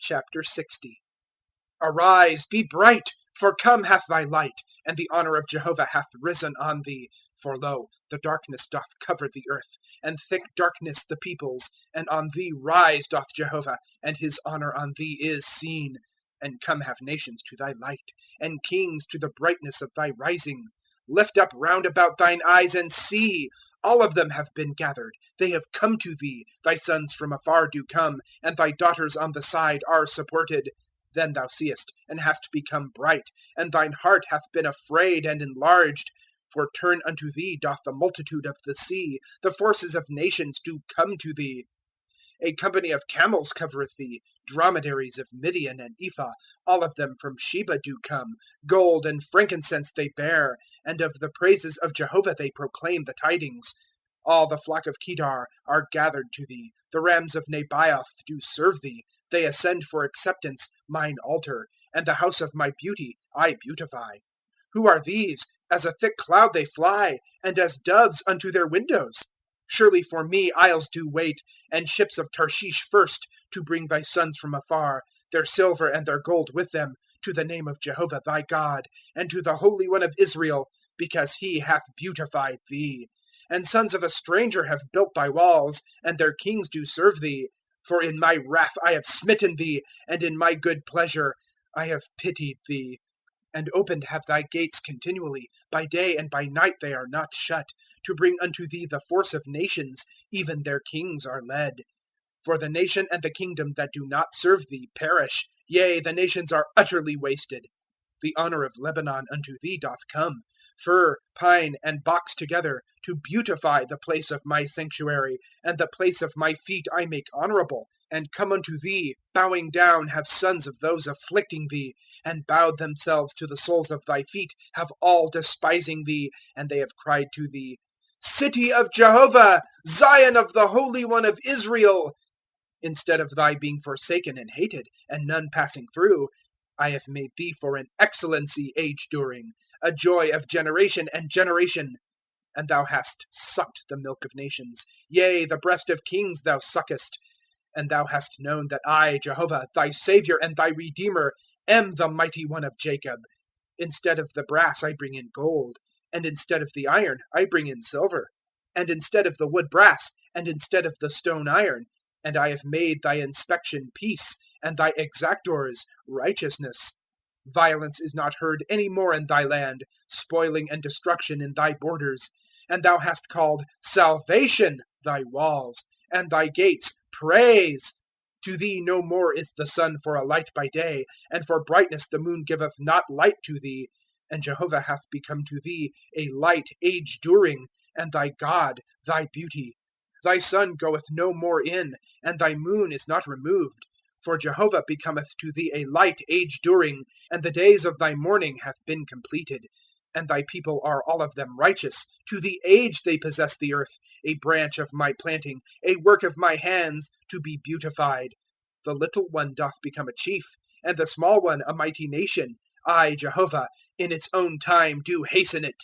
Chapter 60. Arise, be bright, for come hath thy light, and the honour of Jehovah hath risen on thee. For lo, the darkness doth cover the earth, and thick darkness the peoples. And on thee rise doth Jehovah, and his honour on thee is seen. And come have nations to thy light, and kings to the brightness of thy rising. Lift up round about thine eyes, and see. All of them have been gathered, they have come to thee. Thy sons from afar do come, and thy daughters on the side are supported. Then thou seest, and hast become bright, and thine heart hath been afraid and enlarged. For turn unto thee doth the multitude of the sea, the forces of nations do come to thee. A company of camels covereth thee, dromedaries of Midian and Ephah, all of them from Sheba do come. Gold and frankincense they bear, and of the praises of Jehovah they proclaim the tidings. All the flock of Kedar are gathered to thee, the rams of Nebaioth do serve thee. They ascend for acceptance mine altar, and the house of my beauty I beautify. Who are these? As a thick cloud they fly, and as doves unto their windows. Surely for me isles do wait, and ships of Tarshish first, to bring thy sons from afar, their silver and their gold with them, to the name of Jehovah thy God, and to the Holy One of Israel, because he hath beautified thee. And sons of a stranger have built thy walls, and their kings do serve thee. For in my wrath I have smitten thee, and in my good pleasure I have pitied thee. And opened have thy gates continually, by day and by night they are not shut, to bring unto thee the force of nations, even their kings are led. For the nation and the kingdom that do not serve thee perish, yea, the nations are utterly wasted. The honour of Lebanon unto thee doth come, fir, pine, and box together, to beautify the place of my sanctuary, and the place of my feet I make honourable. And come unto thee, bowing down, have sons of those afflicting thee, and bowed themselves to the soles of thy feet, have all despising thee, and they have cried to thee, City of Jehovah, Zion of the Holy One of Israel. Instead of thy being forsaken and hated, and none passing through, I have made thee for an excellency age-during, a joy of generation and generation. And thou hast sucked the milk of nations, yea, the breast of kings thou suckest. And thou hast known that I, Jehovah, thy Saviour and thy Redeemer, am the mighty one of Jacob. Instead of the brass I bring in gold, and instead of the iron I bring in silver, and instead of the wood brass, and instead of the stone iron. And I have made thy inspection peace, and thy exactors righteousness. Violence is not heard any more in thy land, spoiling and destruction in thy borders. And thou hast called salvation thy walls, and thy gates praise. To thee no more is the sun for a light by day, and for brightness the moon giveth not light to thee. And Jehovah hath become to thee a light age-during, and thy God thy beauty. Thy sun goeth no more in, and thy moon is not removed. For Jehovah becometh to thee a light age-during, and the days of thy mourning have been completed. And thy people are all of them righteous, to the age they possess the earth, a branch of my planting, a work of my hands, to be beautified. The little one doth become a chief, and the small one a mighty nation. I, Jehovah, in its own time do hasten it.